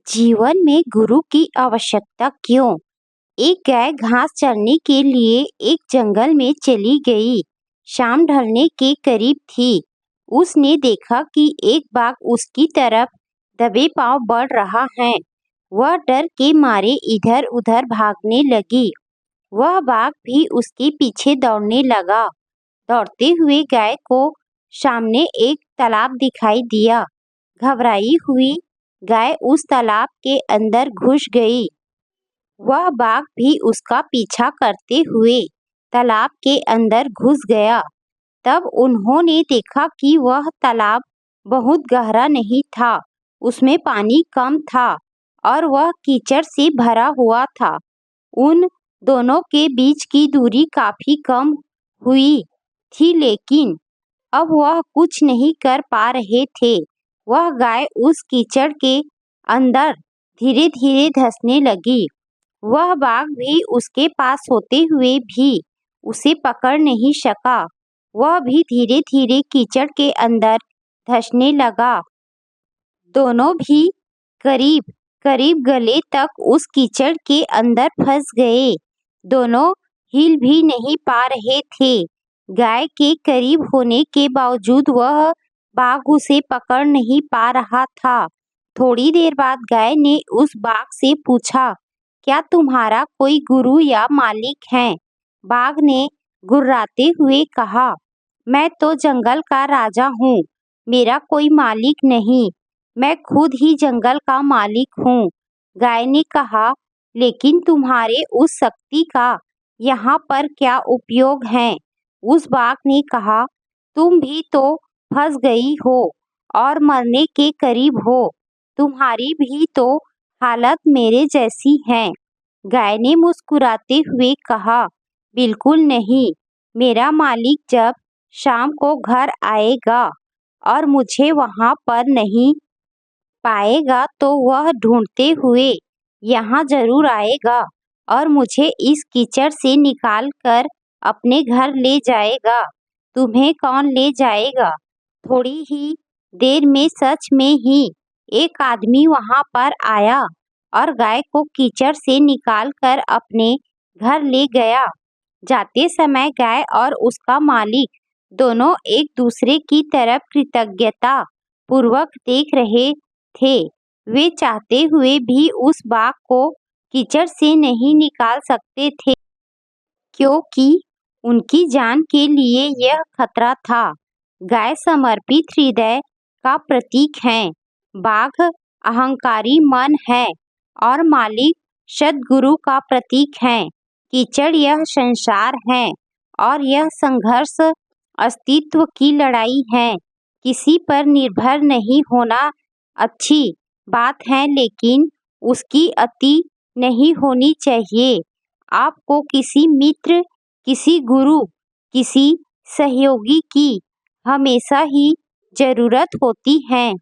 जीवन में गुरु की आवश्यकता क्यों? एक गाय घास चरने के लिए एक जंगल में चली गई। शाम ढलने के करीब थी। उसने देखा कि एक बाघ उसकी तरफ दबे पांव बढ़ रहा है। वह डर के मारे इधर-उधर भागने लगी। वह बाघ भी उसके पीछे दौड़ने लगा। दौड़ते हुए गाय को सामने एक तालाब दिखाई दिया। घबराई हुई गाय उस तालाब के अंदर घुस गई। वह बाघ भी उसका पीछा करते हुए तालाब के अंदर घुस गया। तब उन्होंने देखा कि वह तालाब बहुत गहरा नहीं था, उसमें पानी कम था और वह कीचड़ से भरा हुआ था। उन दोनों के बीच की दूरी काफी कम हुई थी, लेकिन अब वह कुछ नहीं कर पा रहे थे। वह गाय उस कीचड़ के अंदर धीरे-धीरे धंसने लगी। वह बाघ भी उसके पास होते हुए भी उसे पकड़ नहीं सका। वह भी धीरे-धीरे कीचड़ के अंदर धंसने लगा। दोनों भी करीब-करीब गले तक उस कीचड़ के अंदर फंस गए। दोनों हिल भी नहीं पा रहे थे। गाय के करीब होने के बावजूद वह बाघ उसे पकड़ नहीं पा रहा था। थोड़ी देर बाद गाय ने उस बाघ से पूछा, क्या तुम्हारा कोई गुरु या मालिक है? बाघ ने गुर्राते हुए कहा, मैं तो जंगल का राजा हूँ। मेरा कोई मालिक नहीं। मैं खुद ही जंगल का मालिक हूँ। गाय ने कहा, लेकिन तुम्हारे उस शक्ति का यहाँ पर क्या उपयोग है? उस बाघ ने कहा, तुम भी तो फंस गई हो और मरने के करीब हो। तुम्हारी भी तो हालत मेरे जैसी है। गाय ने मुस्कुराते हुए कहा, बिल्कुल नहीं। मेरा मालिक जब शाम को घर आएगा और मुझे वहाँ पर नहीं पाएगा तो वह ढूंढते हुए यहाँ जरूर आएगा और मुझे इस कीचड़ से निकाल कर अपने घर ले जाएगा। तुम्हें कौन ले जाएगा? थोड़ी ही देर में सच में ही एक आदमी वहाँ पर आया और गाय को कीचड़ से निकालकर अपने घर ले गया। जाते समय गाय और उसका मालिक दोनों एक दूसरे की तरफ कृतज्ञता पूर्वक देख रहे थे। वे चाहते हुए भी उस बाघ को कीचड़ से नहीं निकाल सकते थे, क्योंकि उनकी जान के लिए यह खतरा था। गाय समर्पित हृदय का प्रतीक है। बाघ अहंकारी मन है और मालिक सद्गुरु का प्रतीक है। कीचड़ यह संसार है और यह संघर्ष अस्तित्व की लड़ाई है। किसी पर निर्भर नहीं होना अच्छी बात है, लेकिन उसकी अति नहीं होनी चाहिए। आपको किसी मित्र, किसी गुरु, किसी सहयोगी की हमेशा ही जरूरत होती है।